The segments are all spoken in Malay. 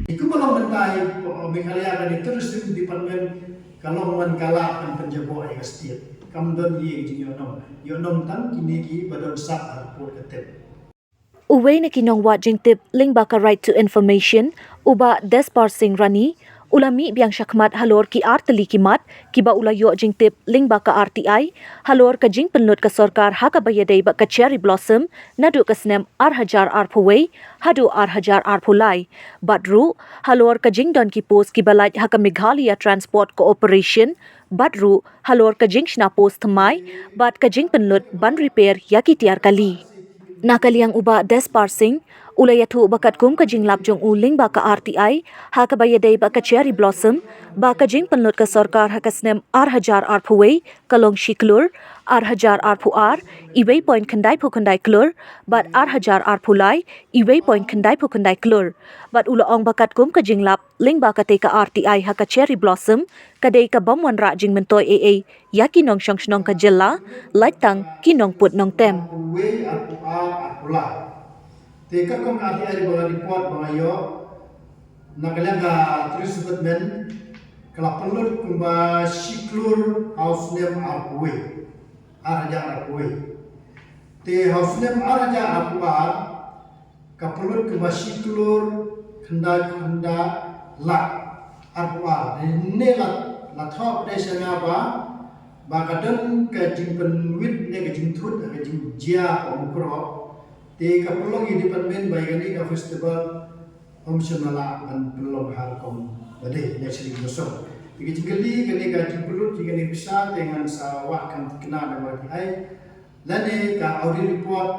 Iku belum mentai Meghalaya kan terus di departemen kalau kala kan penjabo ay setiap kamdon ye yonom tang kini ki badon sak report ketep. Uway na kinongwa jingtip ling baka right to information uba Despar Singh Rani ulami biang syakmat halor ki arteli kimat kiba ulayo jingtip ling baka RTI halor ka jing penlut ka sarkar haka bayadai ba ka cherry blossom nadu ka snem arhajar arpuway hadu arhajar arpulai badru halor ka jing don ki post ki balaj haka Meghalaya Transport Cooperation badru halor ka jing shna post thamai bad ka jing penlut ban repair yaki tiar kali Nakaliang uba Despar Singh, ulayatu bakat kum kajing lapjong uling baka RTI, haka bayadai baka cherry blossom, baka jing penlut ka sarkar haka snem arhajar arpuway, kalong shiklur, arhajar arpuar, iway point kendai klur, bat arhajar arpulai, iway point kendai klur. Bat ulaong bakat kum kajing lap, ling baka teka RTI haka cherry blossom, kadai ka bamwan ra jing mentoy AA, yaki nong syong shnong ka jela, laitang kinong put nong tem. Way apula. Teka kong RTI mga report mga yo nagalaga terus sebutmen kalau pelut kumba shiklur house name arpuwe arja arpuwe te house name arja arpuar kapelut kumba shiklur khanda la arpuar ne la thop de sangaba bakadon ka jimpen wit ne ka jimthut ka jimjia omkro te ka pelong di departemen bayani ka festival omsonala an pelong harkom bade ne sri bosong tiga jingli kene ka jimpelut tiga ne bisa dengan sawah kan kena nama ai lane ka audit report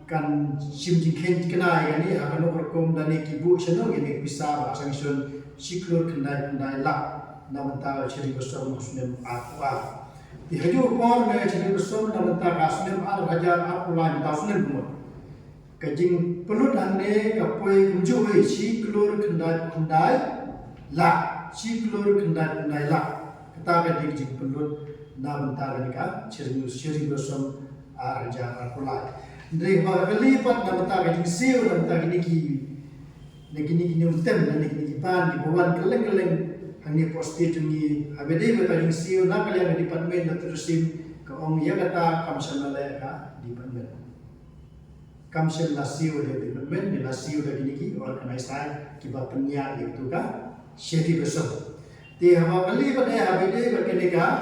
kan sim jingken kena yani akan okorkom dane kibu seno ini bisa sangsun siklur kendai la namanta sri bosong muslim aqua di haju por ne sri bosong namanta kasnem arhajar aqua tasnem mo kajing pelut ane kapoi kunjui siklur kendai la siklur kendai la kata ka jing pelut na bentar ka seri bosom arja arpulai ndre ba kalipat na bentar ka jing siu na bentar kini utem na kini pan di bawan keleng hani posti tungi abede ba jing siu na kalian di departemen na terusim ka om ya kata kamsanale ka di departemen kamsel nasiu de departemen ni nasiu de kini organisasi kiba penya itu ka seri bosom ti hawa kali pada habide berkeneka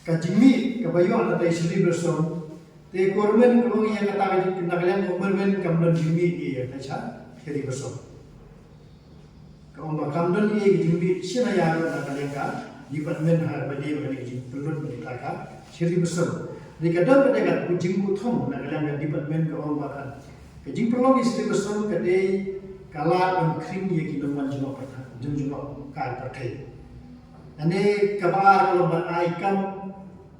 kajimi kabayo na tay sri bosom ti kormen kung yang kata kinakalian kormen kamdon jimi iya kacha sri bosom kaum kamdon iya jimi sina ya na kalian ka departemen habide berkeneka pelun berkata sri bosom di kadang pada kujing buthong na kalian departemen kaum bakan kajing pelong sri bosom kadai kala on krim ye kinomman jino kata jumjuno kai pakai ane kabar kalau beraikam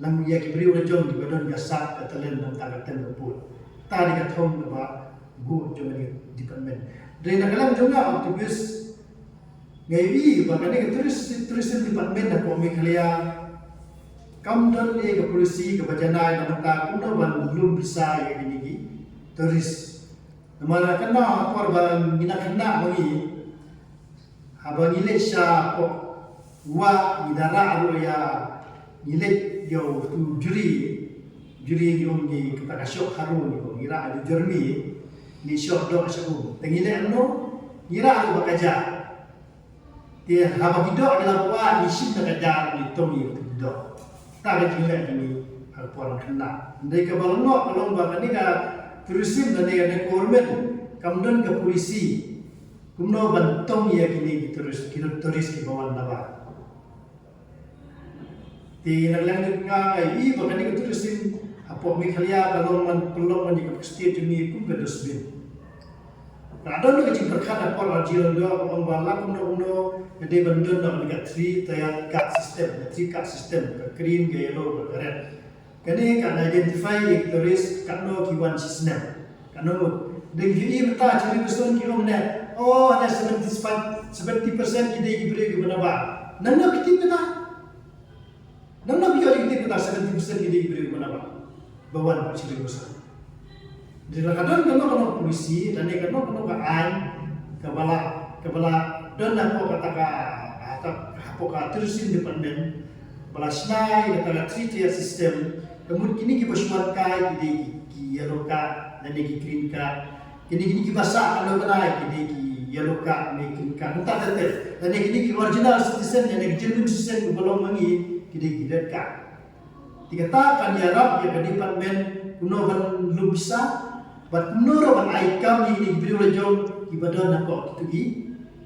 lam ya kibri udah jom di badan gasak katalen dan tagaten berpul tadi kathom ba gu jom di departemen dari nakalam juga aktivis ngai bagane terus di departemen da ko Meghalaya kamdan ke polisi ke bajana na mata kuno ban belum bisa ya gini terus namanya kena korban kena bagi abang ilet sya ko wa idara aro ya ilet yo tu juri yo ni kita kasyok haru ni ko ira ada jermi ni syok do kasyok tengile ano ira ada bakaja dia haba bidok dalam wa ni sim bakaja ni tomi bidok ta ga jile ni harpuan kena ndai ka balno kalau bakani ka terusim dan dengan korban kamdan ke polisi kumno bantong ya kini terus ke bawah nabar di naglang nga ay bakal ni terusim apo Meghalaya kalau pelong man di state ni kum ke dosbin radon ke jing berkat apa rajil do om bala kumno gede bandon do dekat 3 tayar cut system ke green ke yellow ke red kani kan identify terus kano kiwan system kano dengan ini mata cari person kilo mana oh ada 70% kita ibri ke mana ba nana kita nana biar kita 70% kita ibri ke mana ba bawan cari person Di kadang kalau polisi dan ini kalau an kebala dan aku kata apa terusin departemen balas nai kata three-tier system kemudian kini kita semua kai di yellow card dan di green card kini kita basa kalau kena di yellow card ni green card entah detail dan kini original citizen dan genuine citizen belum mengi kini red card dikatakan ya Rab ya departemen kuno kan belum bisa but menurut aikam ini beliau jauh ibadah nak itu di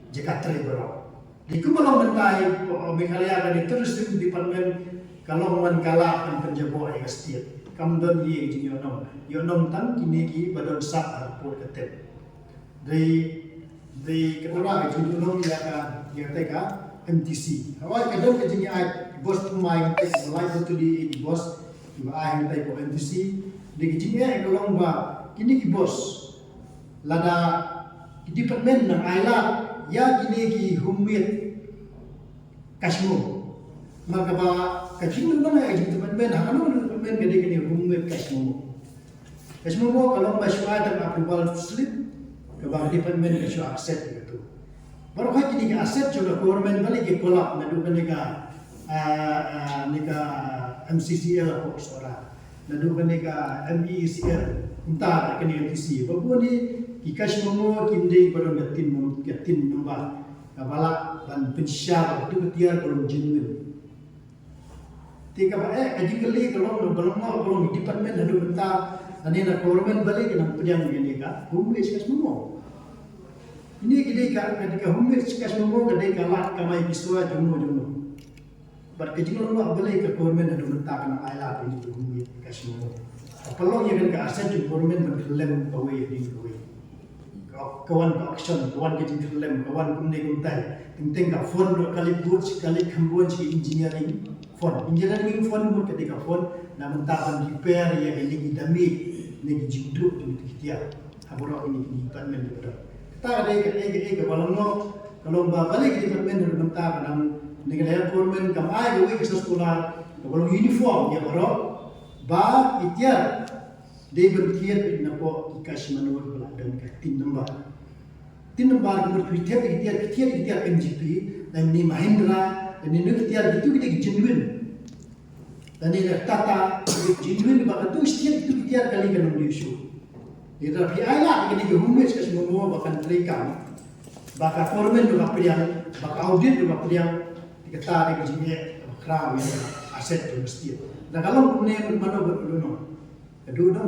Jakarta Barat. Di kumalang mentai Meghalaya kan terus di departemen kalau man kala kan penjabo ay state. Kamdon ye jing yonom tan kini ki badon sa report ketep. Di ketua jing yonom ya teka MTC. Awal kadang ke jing ay bos pemain tek mulai betul di bos iba ay mentai ko MTC. Di jing ay kalau ba kini ki bos lada departemen ng ayla ya kini ki humit kasmo maka ba kacing nung ay departemen ano departemen gede kini humit kasmo mo kalau masya ada approval slip ke ba departemen kasyo accept gitu baru kaya kini ka accept juga government balik ke kolak na dukan nika MCCL ko sora na dukan nika MECL entah kini MTC baru ni ikas mo kindi pada gatin nombor kapala dan pensyar itu ketiar kalau genuine tiga kaji kali kalau belum di departemen ada bentar dan ini nak government balik dengan pedang ini ka humir ikas mo ini ketika humir ikas mo ketika lat kamai piswa jono bar kaji kalau balik ke government ada bentar kena ayat ini humir ikas mo apalagi yang kan aset government berkelem away kawan action kawan ke lem kawan kumne kumtai ting ka phone ro kali buat sekali kambon si engineering phone mo ketika phone na mentakan repair ya ini dami ni jidu tu kitia haburo ini department di betul kita ada ke kalau balik ke department ro mentakan nang negara government kam ai ke sekolah kalau uniform ya bro ba itia they bertiat na po ikas manur dan tin number kemudian kriteria MGP dan ni Mahindra dan ni kriteria itu kita genuine dan ni Tata genuine bahkan tu setiap itu kriteria kali kan Malaysia di dalam ayat ini hummus ke semua bahkan mereka bahkan foreman juga pilihan bahkan audit juga pilihan diketahui kejinya kerang yang aset itu mesti dan kalau kemudian mana berulun kedua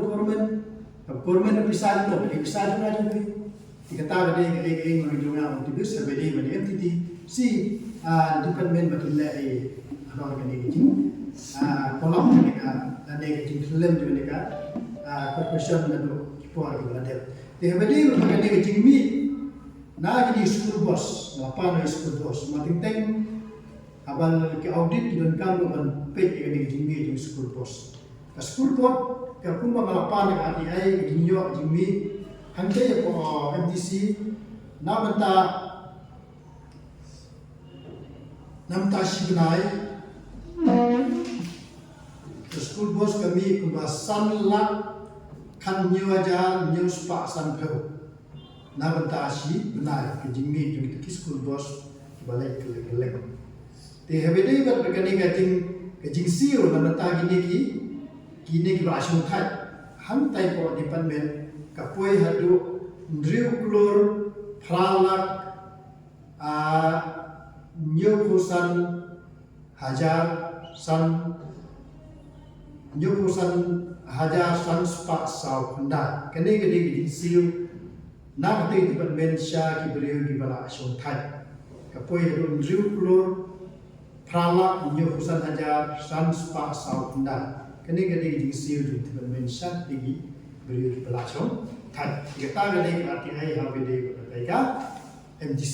korban pisah itu, pisah itu aja ni. Dikatakan dia menunjukkan untuk sebagai entiti si departemen berkila apa ni kolom mereka dan dia film juga mereka corporation dan keluar juga ada. Dia berdiri berbagai dia mi nak jadi school boss, apa nak school boss, makin teng abal ke audit dan kamu ban pet dia jadi school boss. School boss kalau mengalapan dengan RTI, New York, Jimmy, hanya ko MTC, namanta signai. School boss kami kumbasan lah kan new aja new spa san kau. Namanta si benar ke Jimmy itu school boss balik ke lek. Di hebede berkani kajing CEO namanta kini kita asal thai hantai ko departemen kapoi hadu driu klor pralak nyukusan hajar san spa sau kanda kene siu nak te departemen sya ki beliau di bala asal thai kapoi hadu driu klor pralak nyukusan hajar san spa sau kanda kini di siu di departemen sya lagi beliau di belakang thai kita ada di RTI habis di MTC.